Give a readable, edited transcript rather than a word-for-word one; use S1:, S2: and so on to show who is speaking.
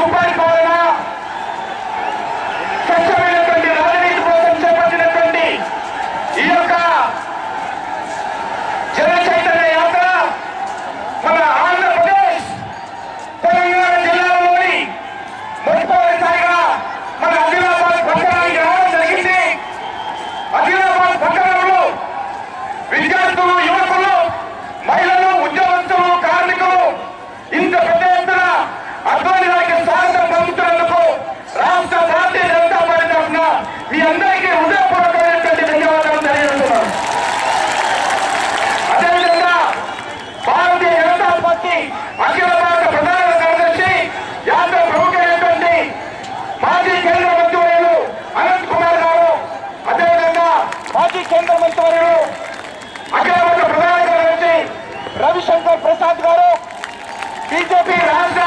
S1: సుపరిపాలన స్వచ్ఛమైనటువంటి రాజనీతి కోసం చేపట్టినటువంటి ఈ యొక్క జన చైతన్య యాత్ర మన ఆంధ్రప్రదేశ్ తెలంగాణ జిల్లాలోని మొట్టమొదటిసారిగా మన ఆదిలాబాద్ పట్టణానికి రావడం జరిగింది. ఆదిలాబాద్ పట్టణంలో విద్యార్థులు, యువకులు, మహిళలు, ఉద్యోగస్తులు, కార్మికులు ఇంత పెద్ద ఎత్తున అద్వానీ గారికి స్వాగతం పంపుతున్నందుకు రాష్ట్ర భారతీయ జనతా పార్టీ తరఫున మీ అందరికీ హృదయపూర్వకమైనటువంటి ధన్యవాదాలు తెలియజేస్తున్నాం. అదేవిధంగా భారతీయ జనతా పార్టీ అఖిల భారత ప్రధాన కార్యదర్శి, యాత్ర ప్రముఖమైనటువంటి మాజీ కేంద్ర మంత్రివర్యులు అనంత్ కుమార్ గారు, అదేవిధంగా మాజీ కేంద్ర మంత్రివర్యులు అఖిల భారత ప్రధాన కార్యదర్శి రవిశంకర్ ప్రసాద్ గారు, బీజేపీ రాష్ట్ర